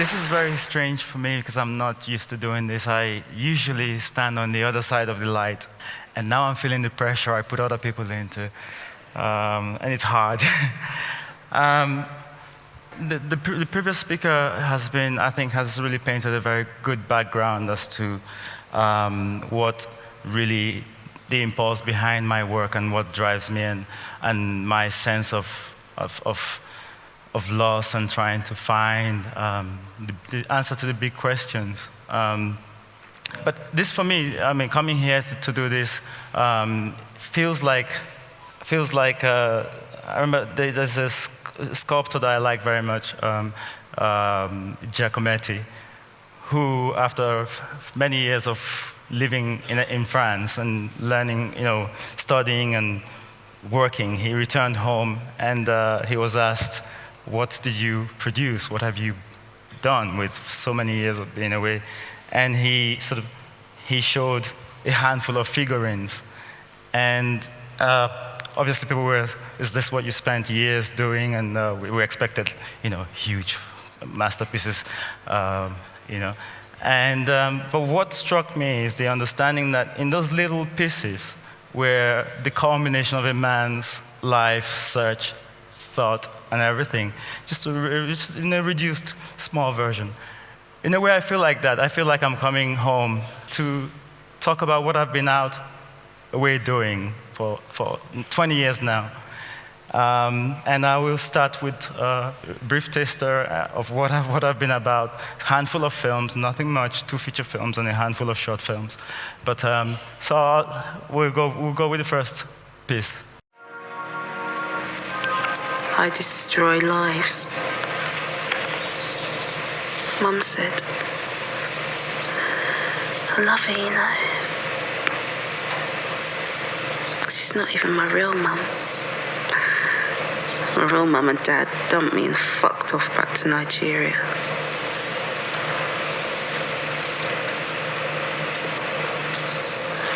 this is very strange for me because I'm not used to doing this. I usually stand on the other side of the light, and now I'm feeling the pressure I put other people into, and it's hard. The previous speaker has been, I think, has really painted a very good background as to what really the impulse behind my work and what drives me and my sense of loss and trying to find the answer to the big questions. But this for me, I mean, coming here to do this feels like I remember there's a sculptor that I like very much, Giacometti, who after many years of living in France and learning, studying and working, he returned home and he was asked, what did you produce? What have you done with so many years of being away? And he showed a handful of figurines. And obviously people were, is this what you spent years doing? And we expected, huge masterpieces, And, but what struck me is the understanding that in those little pieces where the culmination of a man's life, search, thought, and everything, just in a reduced, small version. In a way, I feel like that. I feel like I'm coming home to talk about what I've been out away doing for 20 years now. And I will start with a brief taster of what I've been about. Handful of films, nothing much, 2 feature films and a handful of short films. But we'll go with the first piece. I destroy lives. Mum said, I love her, She's not even my real mum. My real mum and dad dumped me and fucked off back to Nigeria.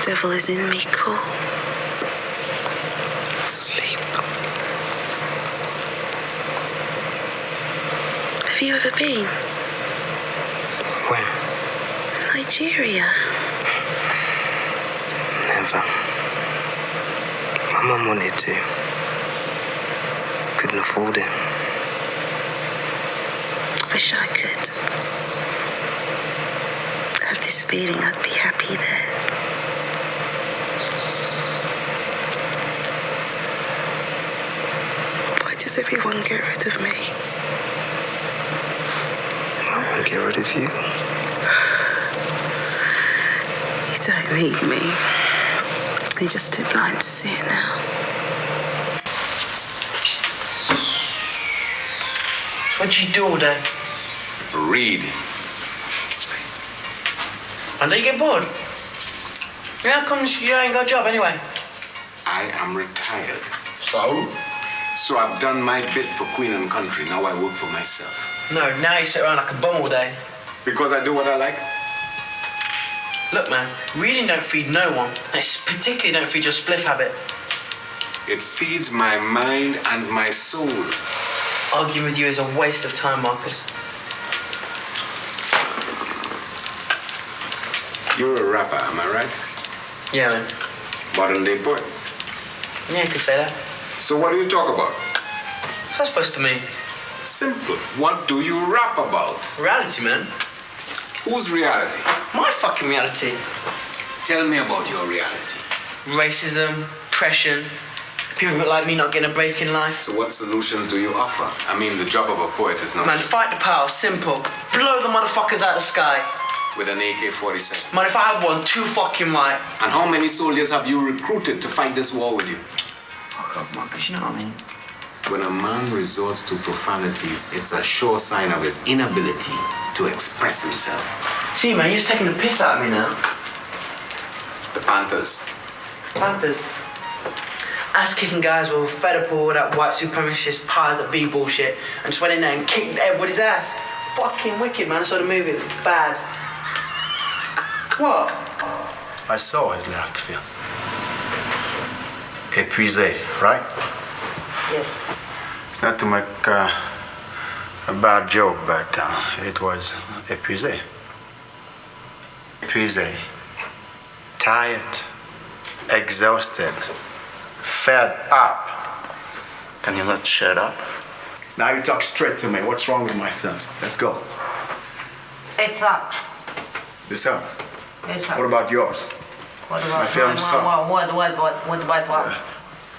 Devil is in me, cool. Sleep. Have you ever been? Where? Nigeria. Never. My mum wanted to. Couldn't afford it. Wish I could. I have this feeling I'd be happy there. Why does everyone get rid of me? I won't get rid of you. You don't need me. You're just too blind to see it now. What do you do all day? Read. And do you get bored? How comes you ain't got a job anyway? I am retired. So? So I've done my bit for Queen and Country. Now I work for myself. No, now you sit around like a bum all day. Because I do what I like? Look, man, reading don't feed no one. And it's particularly don't feed your spliff habit. It feeds my mind and my soul. Arguing with you is a waste of time, Marcus. You're a rapper, am I right? Yeah, man. Modern day poet. Yeah, you could say that. So what do you talk about? What's that supposed to mean? Simple. What do you rap about? Reality, man. Whose reality? My fucking reality. Tell me about your reality. Racism, oppression, people like me not getting a break in life. So what solutions do you offer? I mean, the job of a poet is not Man, just fight the power, simple. Blow the motherfuckers out of the sky. with an AK-47. Man, if I had one, too fucking right. And how many soldiers have you recruited to fight this war with you? Fuck up, Marcus, you know what I mean? When a man resorts to profanities, it's a sure sign of his inability to express himself. See, man, you're just taking the piss out of me now. The Panthers. Panthers. Ass-kicking guys were fed up with all that white supremacist pies that be bullshit and just went in there and kicked everybody's ass. Fucking wicked, man. I saw the movie. It was bad. What? I saw his last film. Épuisé, right? Yes. It's not to make A bad joke, but it was épuisé. Épuisé. Tired. Exhausted. Fed up. Can you not shut up? Now you talk straight to me. What's wrong with my films? Let's go. Ezra. This up. Ezra. What about yours? What about My film suck. What about what?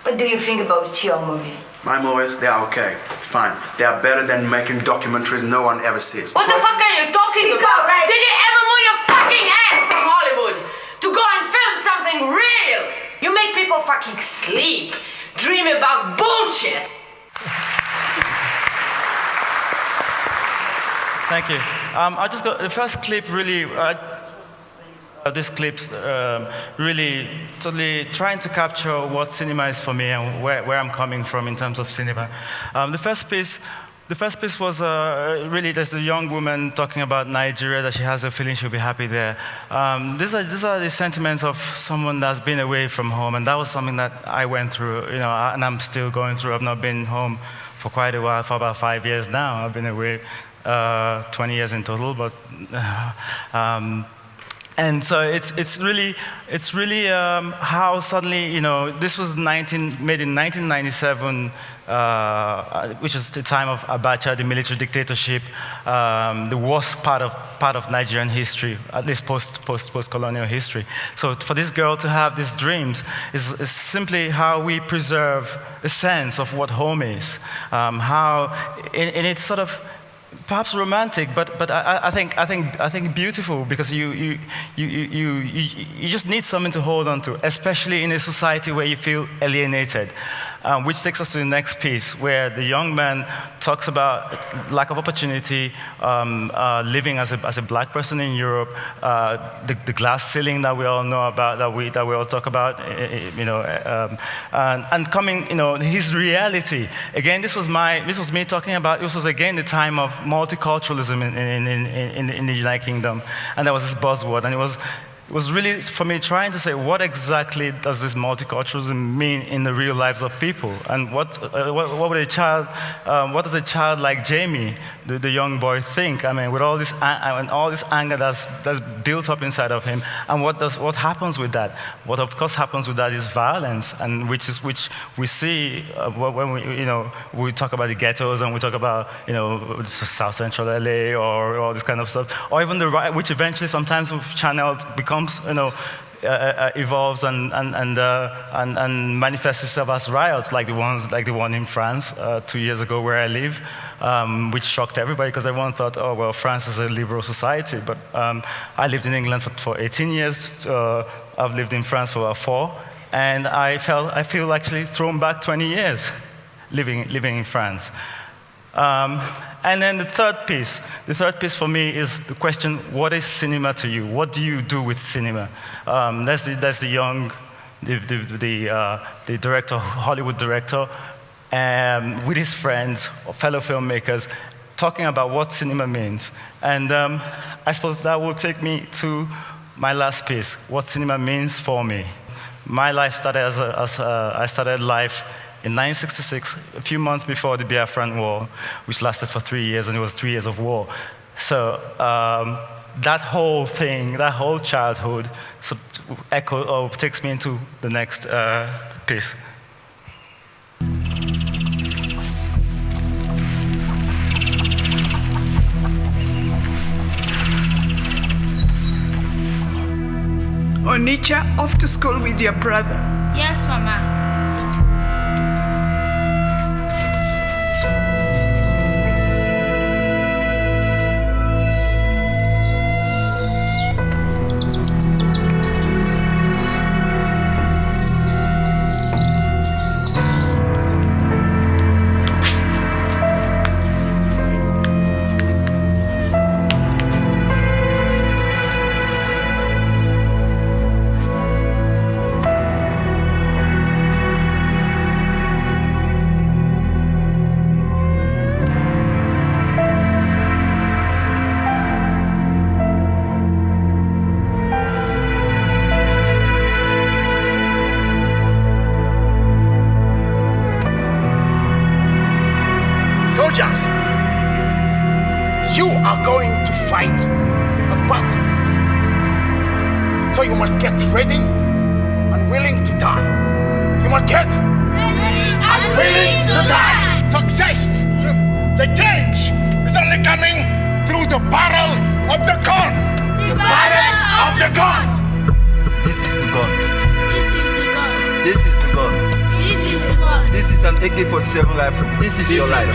What do you think about your movie? My movies, they are okay. Fine. They are better than making documentaries no one ever sees. What the fuck are you talking about? Right. Did you ever move your fucking ass from Hollywood to go and film something real? You make people fucking sleep, dream about bullshit. Thank you. I just got the first clip really. This clip's really totally trying to capture what cinema is for me and where I'm coming from in terms of cinema. The first piece was really there's a young woman talking about Nigeria, that she has a feeling she'll be happy there. These are the sentiments of someone that's been away from home, and that was something that I went through, and I'm still going through. I've not been home for quite a while, for about 5 years now. I've been away 20 years in total, but. And so it's really how suddenly this was made in 1997, which is the time of Abacha, the military dictatorship, the worst part of Nigerian history, at least post-colonial history. So for this girl to have these dreams is simply how we preserve a sense of what home is, how in its sort of. Perhaps romantic, but I think beautiful, because you just need something to hold on to, especially in a society where you feel alienated. Which takes us to the next piece, where the young man talks about lack of opportunity, living as a black person in Europe, the glass ceiling that we all know about, that we all talk about, and coming, his reality. Again, this was me talking about. This was again the time of multiculturalism in the United Kingdom, and there was this buzzword, and it was really, for me, trying to say, what exactly does this multiculturalism mean in the real lives of people? And what would what does a child like Jamie, the young boy, think? I mean, with all this anger that's built up inside of him, and what happens with that? What of course happens with that is violence, and which we see when we talk about the ghettos, and we talk about South Central LA or all this kind of stuff, or even the right, which eventually sometimes channeled becomes evolves and manifests itself as riots, like the one in France 2 years ago where I live, which shocked everybody, because everyone thought, oh well, France is a liberal society. But I lived in England for 18 years. I've lived in France for about 4, and I feel actually thrown back 20 years living in France. And then the third piece for me is the question: what is cinema to you? What do you do with cinema? That's the young, the director, Hollywood director, with his friends, fellow filmmakers, talking about what cinema means. And I suppose that will take me to my last piece: what cinema means for me. My life started I started life in 1966, a few months before the Biafran War, which lasted for 3 years, and it was 3 years of war. So that whole thing, that whole childhood, takes me into the next piece. Onicha, off to school with your brother. Yes, Mama. So you must get ready and willing to die. You must get ready and willing to die. Success, the change is only coming through the barrel of the gun. The barrel of the gun. This is the gun. This is the gun. This is the gun. This is the gun. This is an AK-47 rifle. This is your life.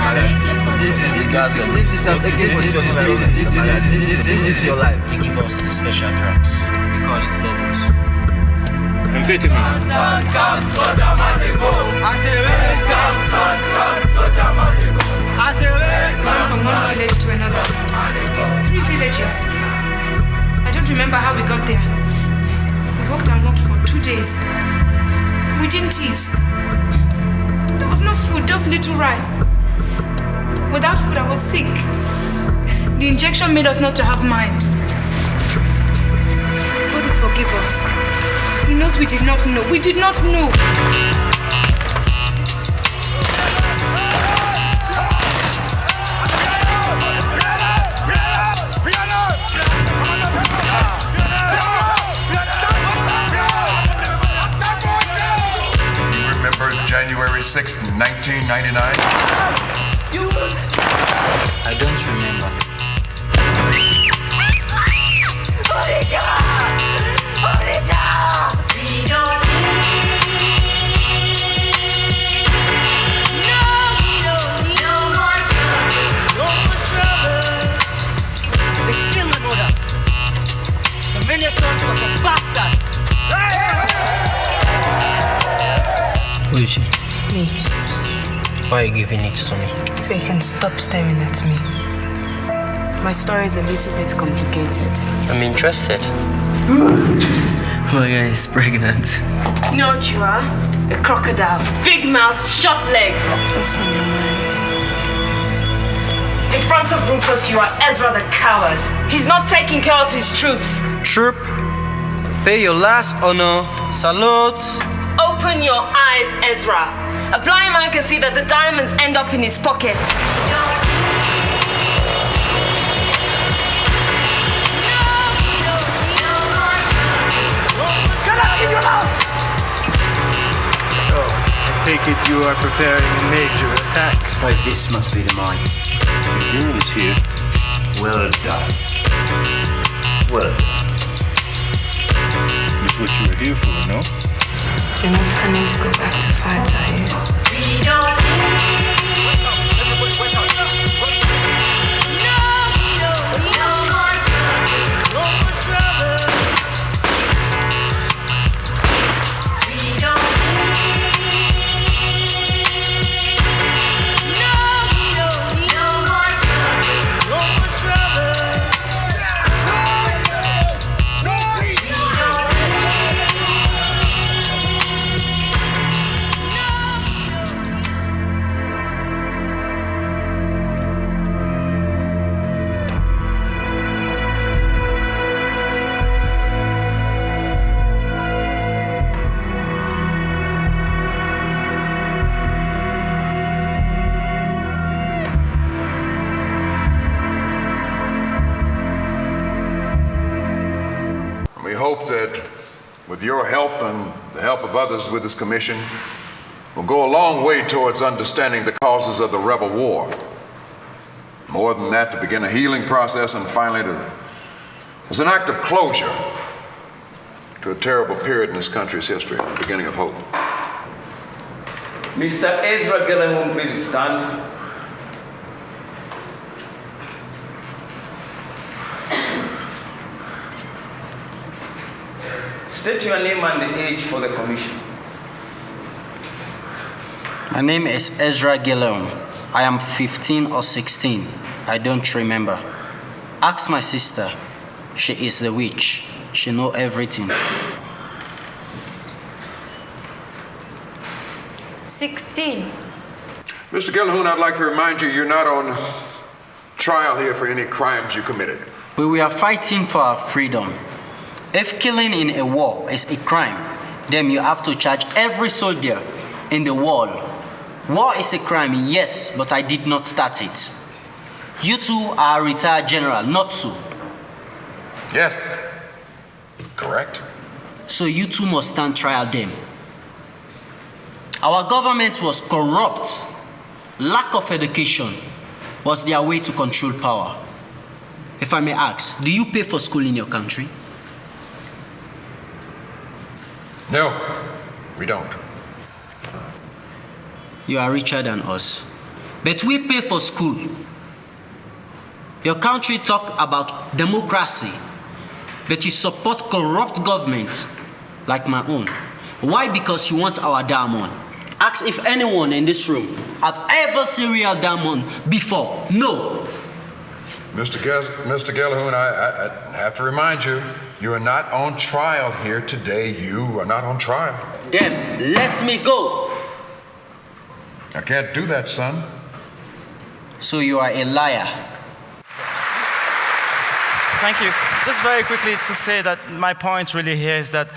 This is the gun. This is an AK-47 rifle. This is your life. They give us the special drugs. We call it bubbles. Amphetamine. Went from one village to another. 3 villages. I don't remember how we got there. We walked and walked for 2 days. We didn't eat. There was no food, just little rice. Without food, I was sick. The injection made us not to have mind. God will forgive us. He knows we did not know. We did not know. January 6th, 1999? I don't remember. The killing order. The many sons of a bastard. Who is she? Me. Why are you giving it to me? So you can stop staring at me. My story is a little bit complicated. I'm interested. My guy is pregnant. You know what you are? A crocodile. Big mouth, short legs. What's on your mind? In front of Rufus, you are Ezra the coward. He's not taking care of his troops. Troop, pay your last honor. Salute. Open your eyes, Ezra. A blind man can see that the diamonds end up in his pocket. I take it you are preparing a major attack. But this must be the mine. The girl is here. Well done. Well done. That's what you were here for, no? You're not planning to go back to fight, are you? We hope that with your help and the help of others with this commission, we'll go a long way towards understanding the causes of the rebel war. More than that, to begin a healing process and finally as an act of closure to a terrible period in this country's history, the beginning of hope. Mr. Ezra Gellenholm, please stand. State your name and the age for the commission. My name is Ezra Gellenholm. I am 15 or 16. I don't remember. Ask my sister. She is the witch. She knows everything. 16. Mr. Gilhoun, I'd like to remind you, you're not on trial here for any crimes you committed. We are fighting for our freedom. If killing in a war is a crime, then you have to charge every soldier in the war. War is a crime, yes, but I did not start it. You two are a retired general, not so. Yes. correct? So you two must stand trial them. Our government was corrupt. Lack of education was their way to control power. If I may ask, do you pay for school in your country? No, we don't. You are richer than us. But we pay for school. Your country talk about democracy, but you support corrupt government like my own. Why? Because you want our diamond. Ask if anyone in this room have ever seen real diamond before. No. Mr. Gallagher, I have to remind you, you are not on trial here today. You are not on trial. Then let me go. I can't do that, son. So you are a liar. Thank you. Just very quickly to say that my point really here is that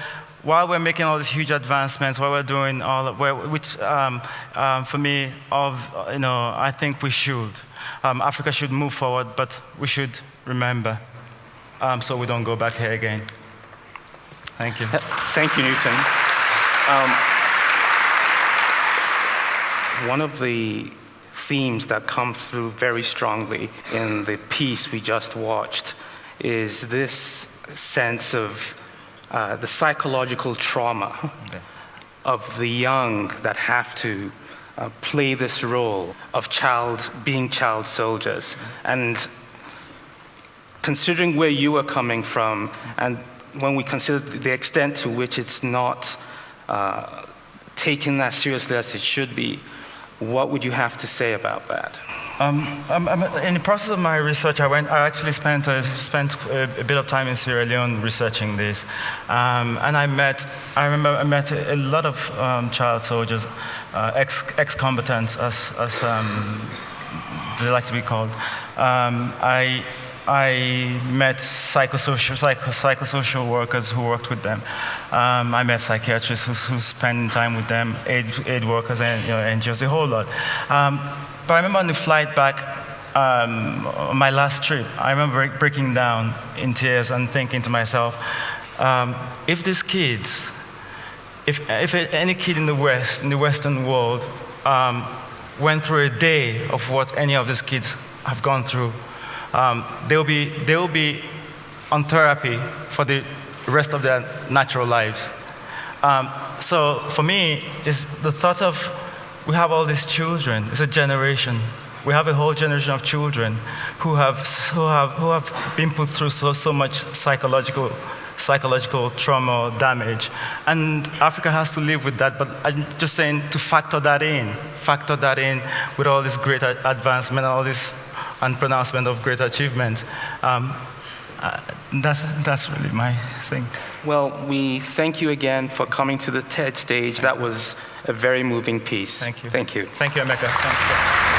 while we're making all these huge advancements, while we're doing all of, which for me, I think we should. Africa should move forward, but we should remember so we don't go back here again. Thank you. Thank you, Newton. One of the themes that come through very strongly in the piece we just watched is this sense of the psychological trauma of the young that have to play this role of being child soldiers. And considering where you are coming from, and when we consider the extent to which it's not taken as seriously as it should be, what would you have to say about that? In the process of my research, I actually spent a bit of time in Sierra Leone researching this, and I remember I met a lot of child soldiers, ex-combatants, as they like to be called. I met psychosocial workers who worked with them. I met psychiatrists who spent time with them, aid workers, and NGOs, a whole lot. But I remember on the flight back, on my last trip, I remember breaking down in tears and thinking to myself, if these kids, if any kid in the West, in the Western world, went through a day of what any of these kids have gone through, they'll be on therapy for the rest of their natural lives. So for me, it's the thought of we have all these children. It's a generation. We have a whole generation of children who have been put through so much psychological trauma or damage, and Africa has to live with that. But I'm just saying to factor that in with all this great advancement, all this and pronouncement of great achievement. That's really my thing. Well, we thank you again for coming to the TED stage. That was a very moving piece. Thank you. Thank you. Thank you, Emeka. Thank you.